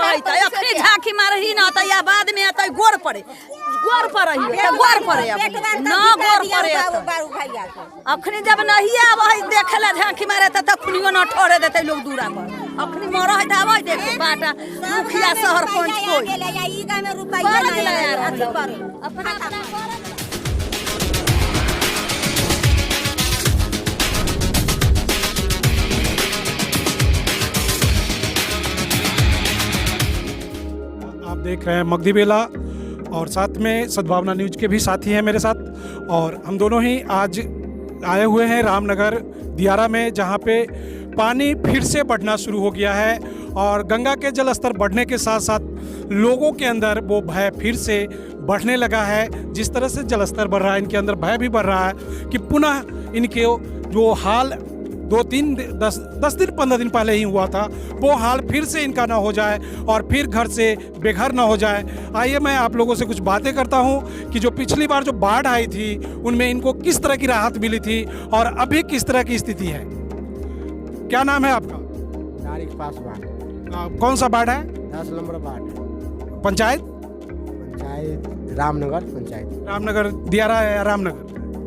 रहता अखनी झांकी मारही ना त या बाद में आता गोर पड़े रही गोर पड़े ना गोर पड़े अखनी जब नहीं आब देखे ला झांकी मारे त खुनियो ना ठोरे देते लोग दूरा पर अखनी मर है आवे देखे बाटा मुखिया शहर पंच कोई ई गांव में रुपया ना यार अपना आप देख रहे हैं मगधी बेला और साथ में सद्भावना न्यूज के भी साथी हैं मेरे साथ और हम दोनों ही आज आए हुए हैं रामनगर दियारा में, जहां पे पानी फिर से बढ़ना शुरू हो गया है और गंगा के जल स्तर बढ़ने के साथ साथ लोगों के अंदर वो भय फिर से बढ़ने लगा है। जिस तरह से जल स्तर बढ़ रहा है, इनके अंदर भय भी बढ़ रहा है कि पुनः इनके जो हाल 10 दिन 15 दिन पहले ही हुआ था वो हाल फिर से इनका ना हो जाए और फिर घर से बेघर ना हो जाए। आइए मैं आप लोगों से कुछ बातें करता हूं कि जो पिछली बार जो बाढ़ आई थी उनमें इनको किस तरह की राहत मिली थी और अभी किस तरह की स्थिति है। क्या नाम है आपका? तारिक पासवान। कौन सा बाढ़ है? 10 नंबर वार्ड। पंचायत रामनगर पंचायत। रामनगर दियारा या रामनगर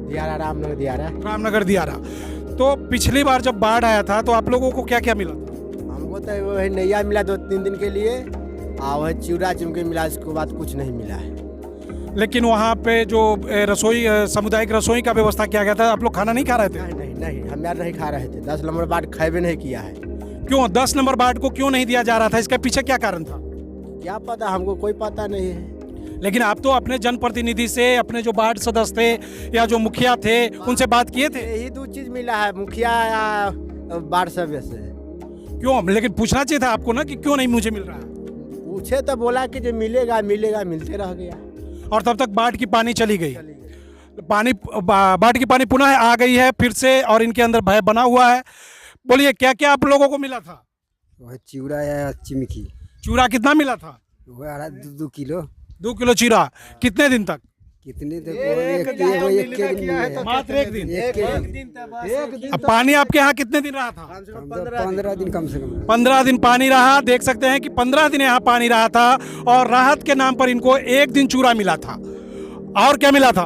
दियारा? रामनगर दियारा। रामनगर दियारा। तो पिछली बार जब बाढ़ आया था तो आप लोगों को क्या क्या मिला था? हमको तो वही नैया मिला 2-3 दिन के लिए और वही चिवड़ा चिमके मिला, इसके बाद कुछ नहीं मिला है। लेकिन वहाँ पे जो रसोई सामुदायिक रसोई का व्यवस्था किया गया था, आप लोग खाना नहीं खा रहे थे? नहीं हम यार नहीं खा रहे थे। 10 नंबर वार्ड खाए भी नहीं किया है। क्यों 10 नंबर वार्ड को क्यों नहीं दिया जा रहा था? इसके पीछे क्या कारण था? क्या पता, हमको कोई पता नहीं है। लेकिन आप तो अपने जनप्रतिनिधि से, अपने जो वार्ड सदस्य थे या जो मुखिया थे उनसे बात किए थे? यही 2 चीज मिला है, मुखिया या वार्ड सभ्य से। क्यों? लेकिन पूछना चाहिए था आपको ना कि क्यों नहीं मुझे मिल रहा है। पूछे तो बोला कि जो मिलेगा मिलेगा, मिलते रह गया और तब तक बाढ़ की पानी चली गई। बाढ़ की पानी पुनः आ गई है फिर से और इनके अंदर भय बना हुआ है। बोलिए क्या क्या आप लोगों को मिला था? वह चिवड़ा या चिमकी। चूड़ा कितना मिला था? वह 2 किलो। 2 किलो चूड़ा। कितने दिन तक? कितने तक? मात्र एक दिन। अब पानी आपके यहाँ कितने दिन रहा था? 15 दिन कम से कम। 15 दिन पानी रहा। देख सकते हैं कि 15 दिन यहाँ पानी रहा था और राहत के नाम पर इनको 1 दिन चूड़ा मिला था। और क्या मिला था?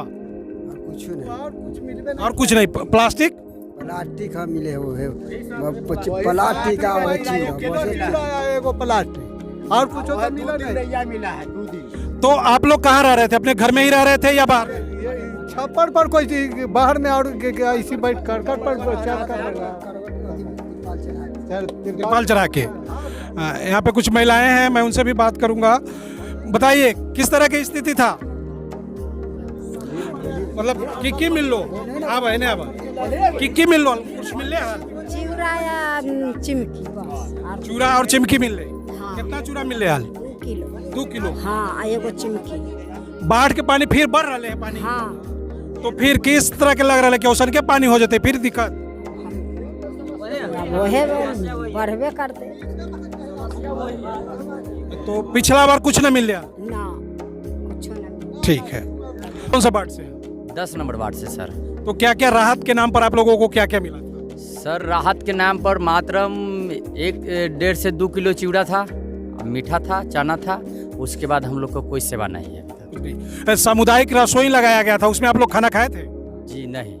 और कुछ नहीं। प्लास्टिक मिले हो है। प्लास्टिक और कुछ मिला है 2 दिन। तो आप लोग कहाँ रह रहे थे? अपने घर में ही रह रहे थे या बाहर? छप्पर पर कोई बाहर में और इसी बैठ करकट पर तिरपाल चढ़ा के। यहाँ पे कुछ महिलाएं हैं, मैं उनसे भी बात करूंगा। बताइए किस तरह की स्थिति था? मतलब की मिल लो अब है ना, अब की मिल लो कुछ मिल ले चिवड़ा या चिमकी? चूड़ा और चिमकी मिल ले। कितना चूड़ा मिल रहा है? 2 किलो। हाँ, एगो चिमकी। बाढ़ के पानी फिर बढ़ रहे हैं पानी। हाँ। तो फिर किस तरह के लग रहा है कि औसन के पानी हो जाते फिर दिक्कत? बढ़वे करते। तो पिछला बार कुछ न मिल गया ना, कुछ नहीं। ठीक है। कौन सा वार्ड से? 10 नंबर वार्ड से सर। तो क्या क्या राहत के नाम पर आप लोगों को क्या क्या मिला था? सर राहत के नाम पर मात्रम 1.5 से 2 किलो चिवड़ा था, मीठा था, चना था। उसके बाद हम लोग को कोई सेवा नहीं है। सामुदायिक रसोई लगाया गया था, उसमें आप लोग खाना खाए थे? जी नहीं।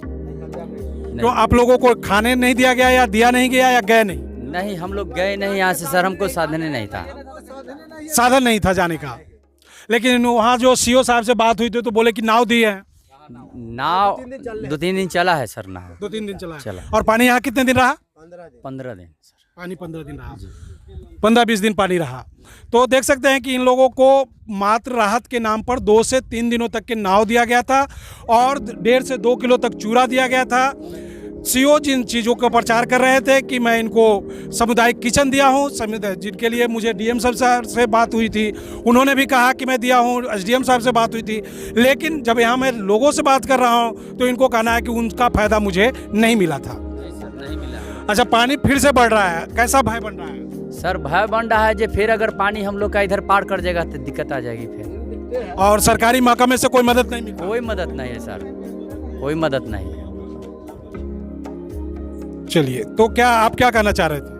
तो आप लोगों को खाने नहीं दिया गया या दिया नहीं गया या गए नहीं? नहीं, हम लोग गए नहीं यहाँ से सर, हमको साधन नहीं था। साधन नहीं था जाने का। लेकिन वहाँ जो सीओ साहब से बात हुई थी तो बोले कि नाव दिए हैं। नाव 2-3 दिन चला है सर। नाव 2-3 दिन चला। चला। और पानी यहाँ कितने दिन रहा? 15 दिन सर। पानी 15 दिन रहा। 15-20 दिन पानी रहा। तो देख सकते हैं कि इन लोगों को मात्र राहत के नाम पर 2 से 3 दिनों तक के नाव दिया गया था और 1.5 से 2 किलो तक चूड़ा दिया गया था। सीओ जिन चीज़ों का प्रचार कर रहे थे कि मैं इनको सामुदायिक किचन दिया हूँ, जिनके लिए मुझे डीएम साहब से बात हुई थी, उन्होंने भी कहा कि मैं दिया हूँ। एसडीएम साहब से बात हुई थी। लेकिन जब यहाँ मैं लोगों से बात कर रहा हूँ तो इनको कहना है कि उनका फ़ायदा मुझे नहीं मिला था। नहीं मिला। अच्छा, पानी फिर से बढ़ रहा है, कैसा भय बन रहा है? सर भय बन रहा है जो फिर अगर पानी हम लोग का इधर पार कर जाएगा तो दिक्कत आ जाएगी फिर। और सरकारी महकमे से कोई मदद नहीं मिली? कोई मदद नहीं है सर, कोई मदद नहीं है। चलिए, तो क्या आप क्या कहना चाह रहे थे?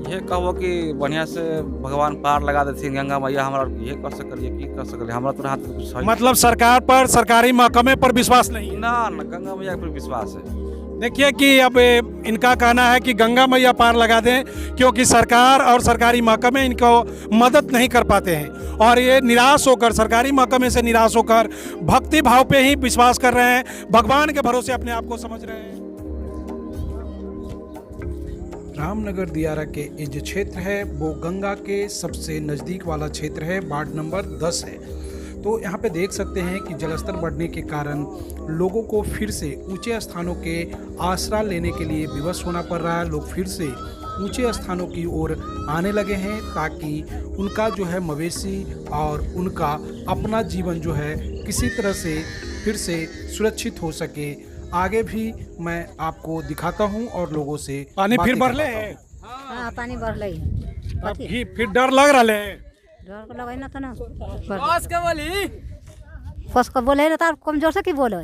ये कहो कि बढ़िया से भगवान पार लगा देते गंगा मैया हमारा ये कर सकलिए की कर सकलिए हमारा तो हाथ कुछ है मतलब सरकार पर, सरकारी महकमे पर विश्वास नहीं है। ना गंगा मैया पर विश्वास है। देखिए कि अब इनका कहना है कि गंगा मैया पार लगा दें, क्योंकि सरकार और सरकारी महकमे इनको मदद नहीं कर पाते हैं और ये निराश होकर, सरकारी महकमे से निराश होकर भक्ति भाव पे ही विश्वास कर रहे हैं, भगवान के भरोसे अपने आप को समझ रहे हैं। रामनगर दियारा के ये जो क्षेत्र है वो गंगा के सबसे नज़दीक वाला क्षेत्र है, वार्ड नंबर 10 है। तो यहाँ पे देख सकते हैं कि जलस्तर बढ़ने के कारण लोगों को फिर से ऊंचे स्थानों के आसरा लेने के लिए विवश होना पड़ रहा है। लोग फिर से ऊंचे स्थानों की ओर आने लगे हैं ताकि उनका जो है मवेशी और उनका अपना जीवन जो है किसी तरह से फिर से सुरक्षित हो सके। आगे भी मैं आपको दिखाता हूं और लोगों से पानी फिर बढ़ ले है। हाँ पानी बढ़ रही है। अब ही फिर डर लग रहा है। डर को लगे ना तो ना फस का बोले ना तो कमजोर से की बोले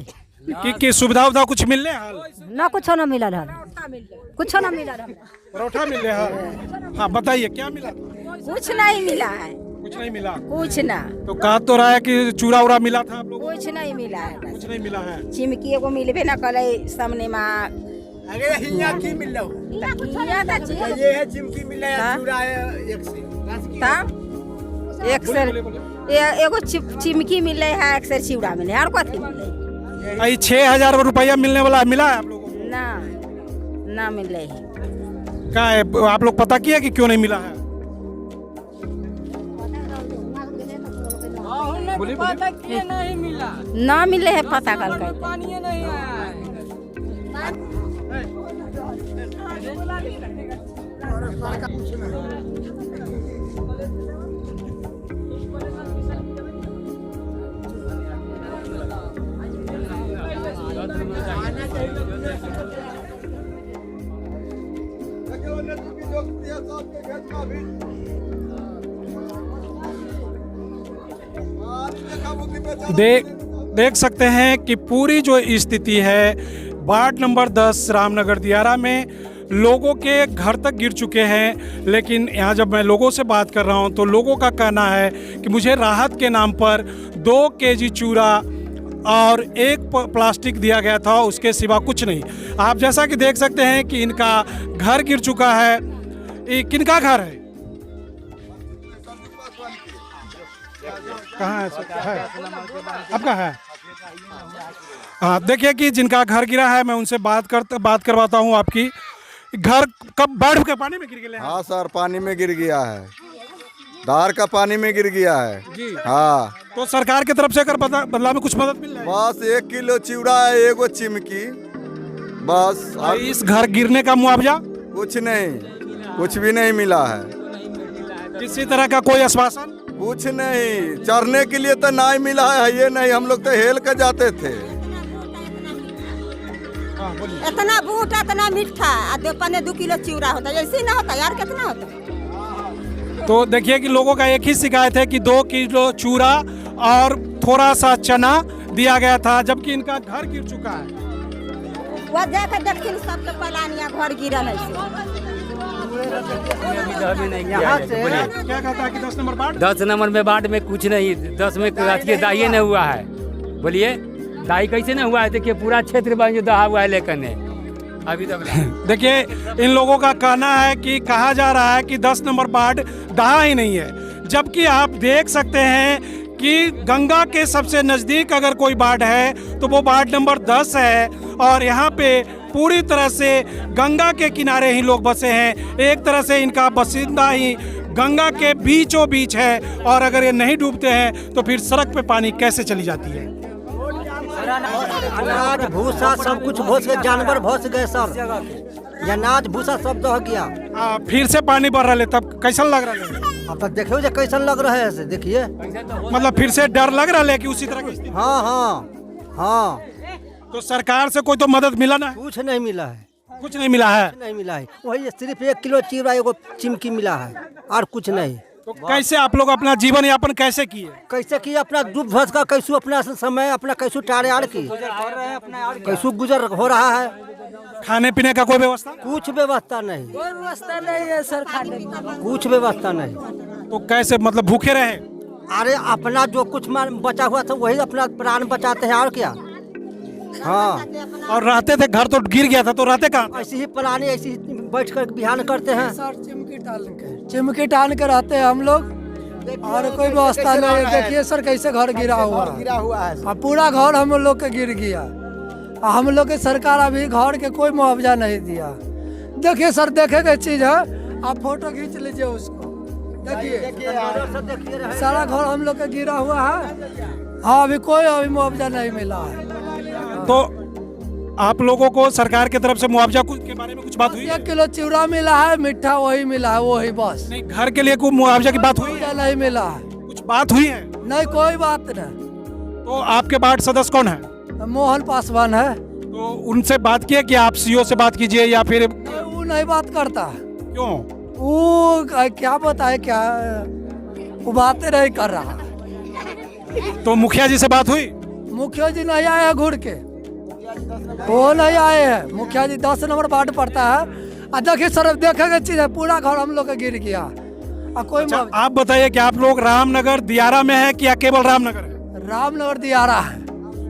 कि सुविधा उविधा कुछ मिल रहे हाल ना, कुछ ना मिला रहा, कुछ ना मिला रहा। परोठा मिल रहा है। हाँ बताइए क्या मिला? कुछ नहीं मिला है, कुछ नहीं मिला। कुछ ना। तो कहा तो रहा है कि चूरा उरा मिला था आप लोगों को? कुछ नहीं मिला है, कुछ नहीं मिला है। चिमकी एगो मिलबे ना करे सामने में। अरे हिया की मिल रहा ये है चिमकी मिल रहा है, चूड़ा है एक से एक सर एगो चिमकी मिले है, एक सर चिवड़ा मिले है, और कथी मिले? 6,000 रुपया मिलने वाला मिला है आप लोगों को? ना मिले है। क्या है, आप लोग पता किया कि क्यों नहीं मिला है? ना मिले है, पता कल का देख सकते हैं कि पूरी जो स्थिति है वार्ड नंबर 10 रामनगर दियारा में, लोगों के घर तक गिर चुके हैं। लेकिन यहाँ जब मैं लोगों से बात कर रहा हूँ तो लोगों का कहना है कि मुझे राहत के नाम पर 2 केजी चूरा और 1 प्लास्टिक दिया गया था, उसके सिवा कुछ नहीं। आप जैसा कि देख सकते हैं कि इनका घर गिर चुका है। ये किनका घर है? कहाँ है? आपका है? हाँ, देखिए कि जिनका घर गिरा है मैं उनसे बात करवाता हूँ। आपकी घर कब बाढ़ के पानी में गिर गए? हाँ सर, पानी में गिर गया है, धार का पानी में गिर गया है जी। हाँ, तो सरकार की तरफ से अगर बदला में कुछ मदद मिल रहा है? बस 1 किलो चिवड़ा है, एगो चिमकी, बस। इस घर गिरने का मुआवजा कुछ नहीं, कुछ भी नहीं मिला है। किसी तरह का कोई आश्वासन? कुछ नहीं, चढ़ने के लिए तो नहीं मिला है, ये नहीं, हम लोग तो हेल के जाते थे। इतना बूटा, इतना मीठा, 2 किलो चिवड़ा होता है, ऐसे ना होता यार, कितना होता? तो देखिए कि लोगों का एक ही शिकायत है कि 2 किलो चूरा और थोड़ा सा चना दिया गया था, जबकि इनका घर गिर चुका है। वो जाकर देखते सब तो पलानिया घर गिरल है। क्या कहता है कि 10 नंबर वार्ड? 10 नंबर में वार्ड में कुछ नहीं, 10 में दाई नहीं हुआ है। बोलिए दाई कैसे नहीं हुआ है? देखिए पूरा क्षेत्र में जो दहा हुआ है, लेकिन अभी तक देखिए इन लोगों का कहना है कि कहा जा रहा है कि 10 नंबर वार्ड दहा ही नहीं है, जबकि आप देख सकते हैं कि गंगा के सबसे नज़दीक अगर कोई वार्ड है तो वो वार्ड नंबर 10 है और यहाँ पे पूरी तरह से गंगा के किनारे ही लोग बसे हैं। एक तरह से इनका बसिंदा ही गंगा के बीचों बीच है और अगर ये नहीं डूबते हैं तो फिर सड़क पे पानी कैसे चली जाती है? अनाज भूसा सब कुछ भोस गए, जानवर भोस गए सर, अनाज भूसा सब दह गया। फिर से पानी बढ़ रहा है, तब कैसा लग रहा है? अब तक देखियो जे कैसन लग रहा है ऐसे, देखिए मतलब फिर से डर लग रहा है कि उसी तरह की? हाँ हाँ हाँ। तो सरकार से कोई तो मदद मिला ना? कुछ नहीं मिला है, कुछ नहीं मिला है, नहीं मिला है। वही सिर्फ 1 किलो चिवड़ा, एगो चिमकी मिला है और कुछ नहीं। तो कैसे आप लोग अपना जीवन यापन कैसे किए? कैसे की अपना डूब धस का कैसू अपना समय अपना कैसू टारे आड़ की कैसू गुजर हो रहा है। खाने पीने का कोई व्यवस्था? कुछ व्यवस्था नहीं, कोई व्यवस्था नहीं है सर खाने की। कुछ व्यवस्था नहीं। तो कैसे मतलब भूखे रहे? अरे अपना जो कुछ बचा हुआ था वही अपना प्राण बचाते हैं और क्या। हाँ, और रहते थे, घर तो गिर गया था, तो रहते कहाँ? ऐसी ही पुरानी ऐसी ही बैठ कर बिहान करते हैं। चिमकी टाल के रहते हैं हम लोग और कोई व्यवस्था नहीं है। देखिए सर कैसे घर गिरा हुआ है। और पूरा घर हम लोग के गिर गया। हम लोग के सरकार अभी घर के कोई मुआवजा नहीं दिया। देखिए सर, देखे के चीज है, आप फोटो खींच लीजिए उसको। देखिए सारा घर हम लोग का गिरा हुआ है। हाँ, अभी कोई मुआवजा नहीं मिला है। तो आप लोगों को सरकार की तरफ से मुआवजा के बारे में कुछ बात हुई? 1 किलो चिवड़ा मिला है, मीठा वही मिला है, वही बस। नहीं, घर के लिए कोई मुआवजा की बात हुई है? नहीं मिला है। कुछ बात हुई है? नहीं, कोई बात नहीं। तो आपके वार्ड सदस्य कौन है? मोहन पासवान है। तो उनसे बात किया कि आप सीओ से बात कीजिए या फिर? वो नहीं बात करता। क्यों? वो क्या बताए, क्या वो बातें नहीं कर रहा। तो मुखिया जी से बात हुई? मुखिया जी नहीं आए हैं घूर के, वो नहीं आए हैं। मुखिया जी 10 नंबर वार्ड पड़ता है। देखिए सर, देखेगा चीज है, पूरा घर हम लोग का गिर गया। कोई अच्छा, आप बताइए कि आप लोग रामनगर दियारा में है कि या केवल रामनगर है? रामनगर दियारा है।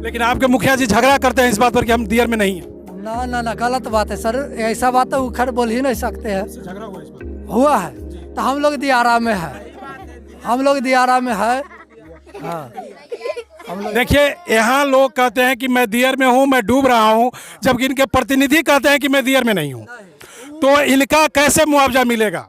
लेकिन आपके मुखिया जी झगड़ा करते हैं इस बात पर कि हम दियर में नहीं है। ना ना ना, गलत बात है सर। ऐसा बात तो उखड़ बोल ही नहीं सकते हैं। झगड़ा हुआ इस बात? हुआ है तो हम लोग दियारा में है। हम लोग दियारा में है। हाँ, देखिए, यहाँ लोग कहते हैं कि मैं दियर में हूँ, मैं डूब रहा हूँ, जबकि इनके प्रतिनिधि कहते हैं कि मैं दियर में नहीं हूँ। तो इनका कैसे मुआवजा मिलेगा?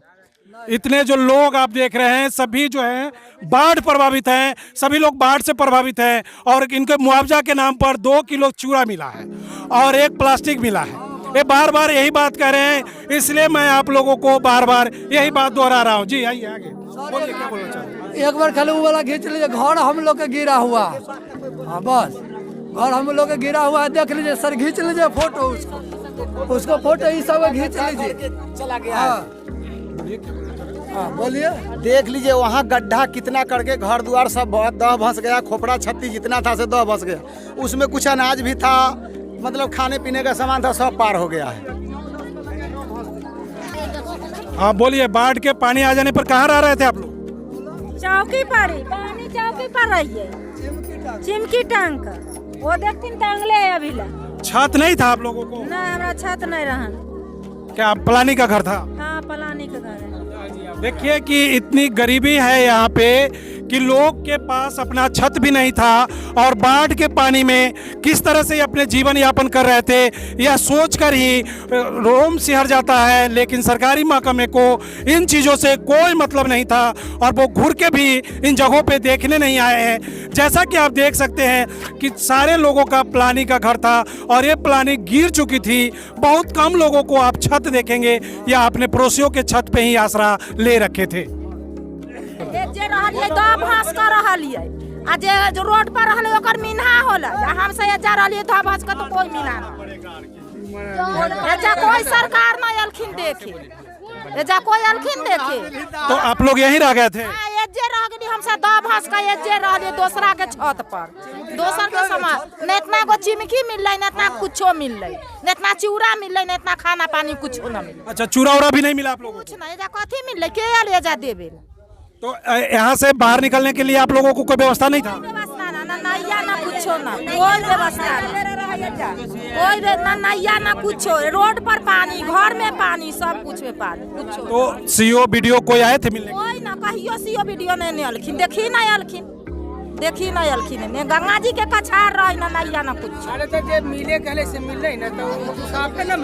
इतने जो लोग आप देख रहे हैं सभी जो हैं बाढ़ प्रभावित हैं, सभी लोग बाढ़ से प्रभावित हैं और इनके मुआवजा के नाम पर 2 किलो चूड़ा मिला है और 1 प्लास्टिक मिला है। ये बार बार यही बात कह रहे हैं, इसलिए मैं आप लोगों को बार बार यही बात दोहरा रहा हूँ। जी आइए आगे बोलिए, क्या बोलना चाहते हैं? एक बार खाली वो वाला खींच लीजिए। घर हम लोग का गिरा हुआ। हाँ बस, घर हम लोग का गिरा हुआ है। देख लीजिए सर, खींच लीजिए फोटो उसको फोटो ये सब खींच लीजिए। चला गया। हाँ बोलिए। देख लीजिए वहाँ गड्ढा कितना करके घर द्वार सब दह भस गया। खोपड़ा छत्ती जितना था से दह भस गया। उसमें कुछ अनाज भी था, मतलब खाने पीने का सामान था, सब पार हो गया है। हाँ बोलिए, बाढ़ के पानी आ जाने पर कहाँ रह रहे थे आप लोग? चौकी पर ही पानी, चौकी पर रही है। चिमकी टांग कर वो देखती टांगले है अभी ला। छत नहीं था आप लोगों को? ना, हमारा छत नहीं रहा। क्या पलानी का घर था? हाँ, पलानी का घर है। देखिए कि इतनी गरीबी है यहाँ पे कि लोग के पास अपना छत भी नहीं था और बाढ़ के पानी में किस तरह से अपने जीवन यापन कर रहे थे, यह सोचकर ही रोम सिहर जाता है। लेकिन सरकारी महकमे को इन चीज़ों से कोई मतलब नहीं था और वो घूर के भी इन जगहों पे देखने नहीं आए हैं। जैसा कि आप देख सकते हैं कि सारे लोगों का पलानी का घर था और ये पलानी गिर चुकी थी। बहुत कम लोगों को आप छत देखेंगे या अपने पड़ोसियों के छत पे ही आसरा ले रखे थे। जे रहलिए दो भास कर रहलिए आ जे रोड पर रहले ओकर मिन्हा होला। हम से जा रहलिए दो भास का तो कोई मिन्हा ना। एजा कोई सरकार ना अलखिन देखे, एजा कोई अलखिन देखे। तो आप लोग यहीं रह गए थे? हां, एजे रह गनी। हम से दो भास का एजे रहलिए दूसरा के छत पर, दोसर के सामान। न इतना गो चिमकी मिललै, न इतना कुछो मिललै, न इतना चूड़ा मिललै, न इतना खाना पानी कुछो ना मिललै। अच्छा, चूड़ा उड़ा भी नहीं मिला आप लोगों को? कुछ नहीं। एजा कथी मिललै, के आले एजा देबे? तो यहाँ से बाहर निकलने के लिए आप लोगों को कोई व्यवस्था नहीं था? व्यवस्था ना नैया ना कुछो ना, कोई व्यवस्था कोई ना नैया ना कुछो। रोड पर पानी, घर में पानी, सब कुछ में पानी, कुछो। तो सीओ बीडीओ कोई आए थे मिलने? कोई ना, कहियो सीओ वीडियो नहीं अलखिन, देखी नहीं अलखिन, देखी नहीं अलखिन। ने गंगा जी के कछार रही ना नैया ना कुछ। अरे तो जे मिले कहले से मिल रही ना तो साफ है ना।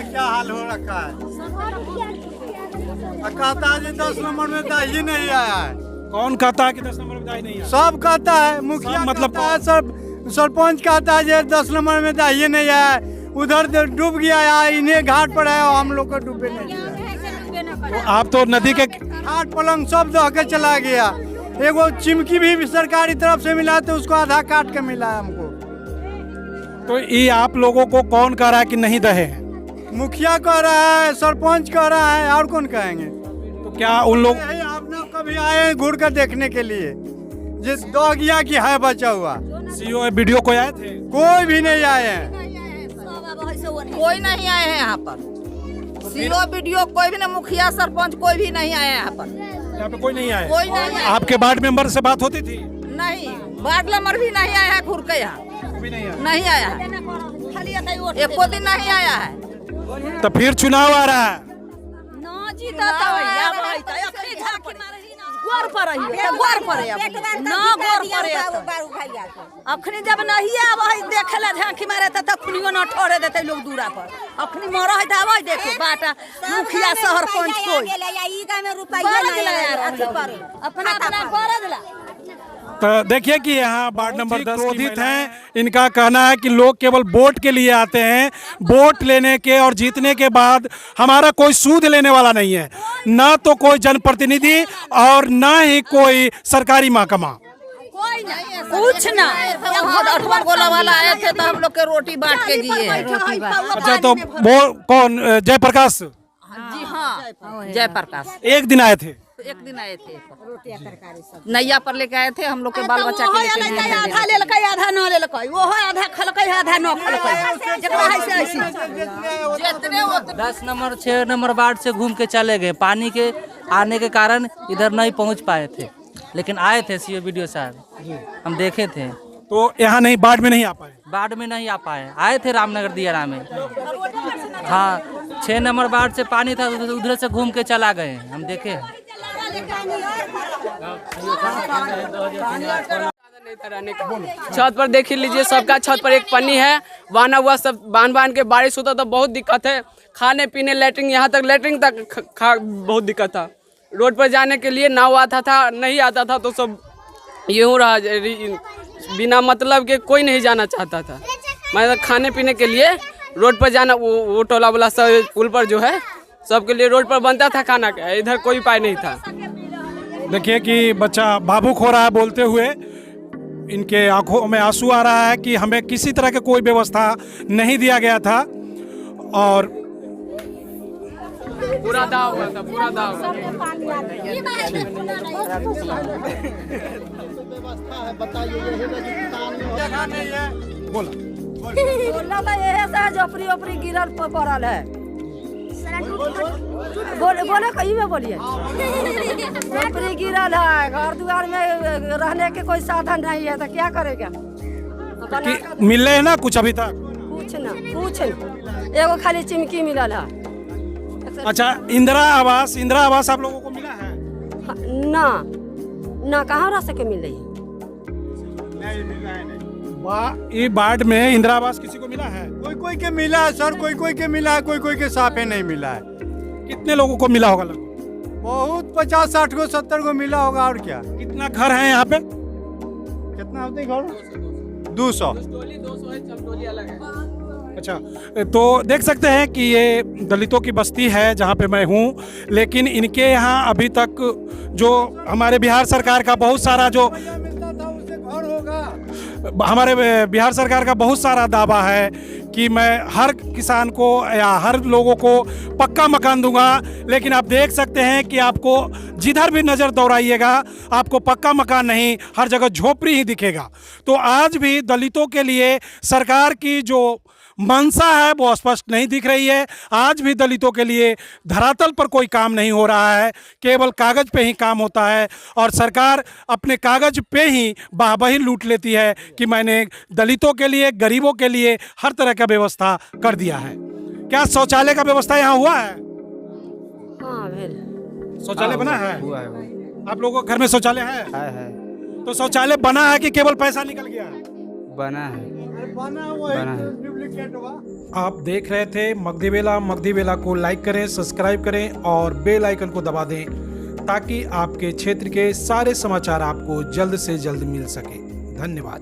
क्या हाल हो रखा है? कहता है 10 नंबर में दाही नहीं आया है। कौन कहता है कि 10 नंबर में दाही नहीं आया? सब कहता है, मुखिया मतलब कहता है, सब सरपंच कहता है जे 10 नंबर में दाही नहीं आया है। उधर डूब गया है, इन्हें घाट पर है, हम लोग को डूबे नहीं दिया। तो आप तो नदी के खाट पलंग सब दह के चला गया। एगो चिमकी भी सरकारी तरफ से मिला तो उसको आधा काट के मिला है हमको। तो ये आप लोगों को कौन कह रहा है कि नहीं दहे? मुखिया कह रहा है, सरपंच कह रहा है, और कौन कहेंगे? तो क्या उन लोग आप लोग कभी आए घूर कर देखने के लिए जिस दो गया की है बचा हुआ? सीओ वीडियो को आए थे? कोई भी नहीं आए हैं। कोई नहीं आए हैं यहाँ पर। सीओ वीडियो कोई भी नहीं, मुखिया सरपंच कोई भी नहीं आया यहाँ पर। यहाँ पे कोई नहीं आया? कोई नहीं आया। आपके वार्ड मेंबर से बात होती थी? नहीं, वार्ड मेंबर भी नहीं आया है घूर के यहाँ। नहीं आया है, एको दिन नहीं आया है। तो फिर चुनाव आ रहा है। अखनी जब नहीं आवे देखे ला झांकी मारे त खुनियो न ठोरे देते लोग दूरा पर। अखनी मर है त आवे देखे बाटा मुखिया शहर पंच कोई ई गांव में रुपया नहीं अपना अपना कर दिला। तो देखिए कि यहाँ वार्ड नंबर 10 क्रोधित हैं। इनका कहना है कि लोग केवल वोट के लिए आते हैं, वोट लेने के और जीतने के बाद हमारा कोई सूद लेने वाला नहीं है, ना तो कोई जनप्रतिनिधि और ना ही कोई सरकारी महकमा। कोई नहीं कुछ ना। 8 गोला वाला आए थे तो हम लोग के रोटी बांट के दिए हैं। अच्छा, तो वो कौन? जयप्रकाश जी हाँ, जयप्रकाश एक दिन आए थे? एक दिन आए थे, नैया पर लेके आए थे हम लोग के बाल बच्चा के लेके नहीं आए। आधा लेलकै आधा न लेलकै, वो आधा खलकै आधा न खलकै, जेकरा है से ऐसी। 10 नंबर 6 नंबर वार्ड से घूम के चले गए। पानी के आने के कारण इधर नहीं पहुंच पाए थे, लेकिन आए थे सीओ वीडियो साहब, हम देखे थे। तो यहाँ नहीं, वार्ड में नहीं आ पाए? वार्ड में नहीं आ पाए, आए थे रामनगर दियारा में। हाँ, 6 नंबर वार्ड से पानी था, उधर से घूम के चला गए, हम देखे। छत पर देख लीजिए, सबका छत पर एक पन्नी है, बांधा हुआ, सब बांध के बारिश होता तो बहुत दिक्कत है। खाने पीने लैट्रिन, यहाँ तक लैट्रिन तक बहुत दिक्कत था। रोड पर जाने के लिए नाव आता था, नहीं आता था तो सब यूँ रहा, बिना मतलब के कोई नहीं जाना चाहता था। मतलब खाने पीने के लिए रोड पर जाना, वो टोला वाला सब पुल पर जो है सबके लिए रोड पर बनता था खाना का, इधर कोई उपाय नहीं था। देखिए कि बच्चा भावुक हो रहा है बोलते हुए, इनके आंखों में आंसू आ रहा है कि हमें किसी तरह की कोई व्यवस्था नहीं दिया गया था और पूरा दाव हुआ था, पूरा दाव। बोला झोपड़ी ओपड़ी गिरल पड़ल है। बोले कहीं में बोलिए, झोपड़ी गिरल है, घर द्वार में रहने के कोई साधन नहीं है तो क्या करेगा? मिल रहे हैं ना कुछ अभी तक? कुछ ना, कुछ ना, एगो खाली चिमकी मिलल है। अच्छा, इंदिरा आवास आप लोगों को मिला है? ना ना, कहाँ रह सके मिल रही है? ये वार्ड में इंदिरा आवास किसी को मिला है? कोई के मिला है सर, कोई के मिला है, कोई के साफे नहीं मिला है। कितने लोगों को मिला होगा लगभग? बहुत 50-60 को 70 को मिला होगा। और क्या? कितना घर है यहाँ पे? कितना होते घर? 200। अच्छा, तो देख सकते हैं कि ये दलितों की बस्ती है जहाँ पे मैं हूँ, लेकिन इनके यहाँ अभी तक जो हमारे बिहार सरकार का बहुत सारा जो हमारे बिहार सरकार का बहुत सारा दावा है कि मैं हर किसान को या हर लोगों को पक्का मकान दूंगा, लेकिन आप देख सकते हैं कि आपको जिधर भी नज़र दौड़ाइएगा आपको पक्का मकान नहीं, हर जगह झोपड़ी ही दिखेगा। तो आज भी दलितों के लिए सरकार की जो मंशा है वो स्पष्ट नहीं दिख रही है। आज भी दलितों के लिए धरातल पर कोई काम नहीं हो रहा है, केवल कागज़ पे ही काम होता है और सरकार अपने कागज़ पे ही वाहवाही लूट लेती है कि मैंने दलितों के लिए, गरीबों के लिए हर तरह का व्यवस्था कर दिया है। क्या शौचालय का व्यवस्था यहाँ हुआ है? हाँ, शौचालय बना है? हुआ है। आप लोगों के घर में शौचालय है? तो शौचालय बना है कि केवल पैसा निकल गया? बना है। आप देख रहे थे मगधी बेला। मगधी बेला को लाइक करें, सब्सक्राइब करें और बेल आइकन को दबा दें ताकि आपके क्षेत्र के सारे समाचार आपको जल्द से जल्द मिल सके। धन्यवाद।